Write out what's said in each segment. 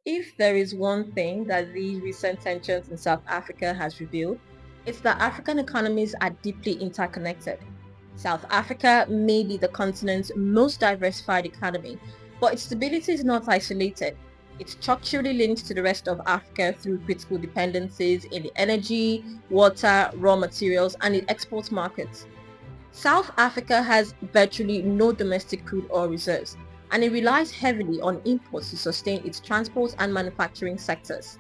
If there is one thing that these recent tensions in South Africa has revealed, it's that African economies are deeply interconnected. South Africa may be the continent's most diversified economy, but its stability is not isolated. It's structurally linked to the rest of Africa through critical dependencies in the energy, water, raw materials, and its export markets. South Africa has virtually no domestic crude oil reserves, and it relies heavily on imports to sustain its transport and manufacturing sectors.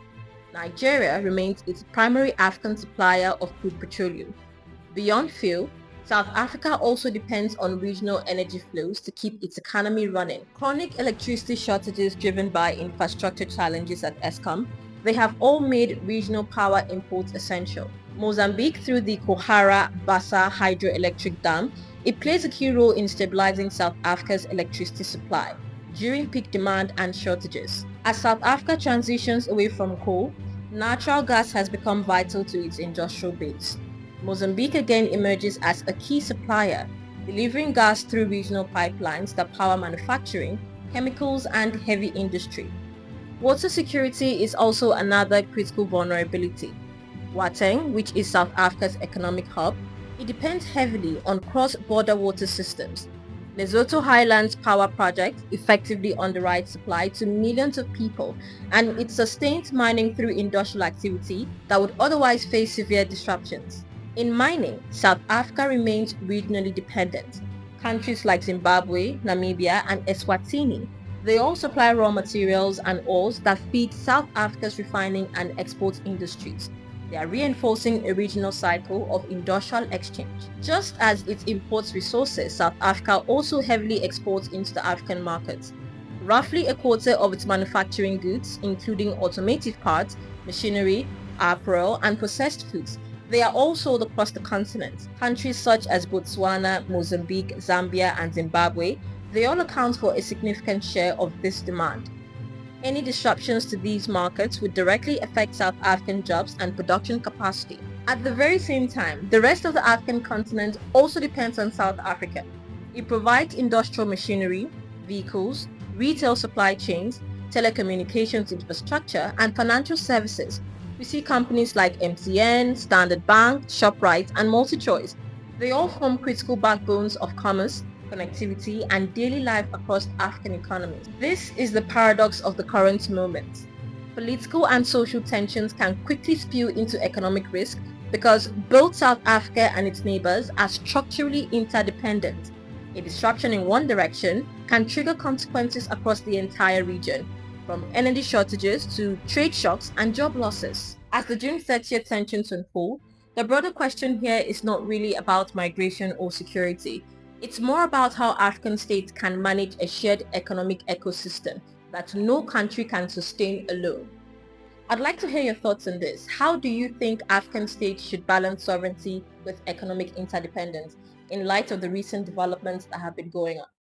Nigeria remains its primary African supplier of crude petroleum. Beyond fuel, South Africa also depends on regional energy flows to keep its economy running. Chronic electricity shortages driven by infrastructure challenges at Eskom, they have all made regional power imports essential. Mozambique, through the Kohara Bassa hydroelectric dam, it plays a key role in stabilizing South Africa's electricity supply during peak demand and shortages. As South Africa transitions away from coal, natural gas has become vital to its industrial base. Mozambique again emerges as a key supplier, delivering gas through regional pipelines that power manufacturing, chemicals, and heavy industry. Water security is also another critical vulnerability. Gauteng, which is South Africa's economic hub, it depends heavily on cross-border water systems. Lesotho Highlands Power Project effectively underwrites supply to millions of people, and it sustains mining through industrial activity that would otherwise face severe disruptions. In mining, South Africa remains regionally dependent. Countries like Zimbabwe, Namibia, and Eswatini, they all supply raw materials and ores that feed South Africa's refining and export industries. They are reinforcing a regional cycle of industrial exchange. Just as it imports resources, South Africa also heavily exports into the African markets. Roughly a quarter of its manufacturing goods, including automotive parts, machinery, apparel, and processed foods, they are all sold across the continent. Countries such as Botswana, Mozambique, Zambia, and Zimbabwe, they all account for a significant share of this demand. Any disruptions to these markets would directly affect South African jobs and production capacity. At the very same time, the rest of the African continent also depends on South Africa. It provides industrial machinery, vehicles, retail supply chains, telecommunications infrastructure, and financial services. We see companies like MTN, Standard Bank, ShopRite, and MultiChoice. They all form critical backbones of commerce, connectivity, and daily life across African economies. This is the paradox of the current moment. Political and social tensions can quickly spill into economic risk because both South Africa and its neighbors are structurally interdependent. A disruption in one direction can trigger consequences across the entire region, from energy shortages to trade shocks and job losses. As the June 30th tensions unfold, the broader question here is not really about migration or security. It's more about how African states can manage a shared economic ecosystem that no country can sustain alone. I'd like to hear your thoughts on this. How do you think African states should balance sovereignty with economic interdependence in light of the recent developments that have been going on?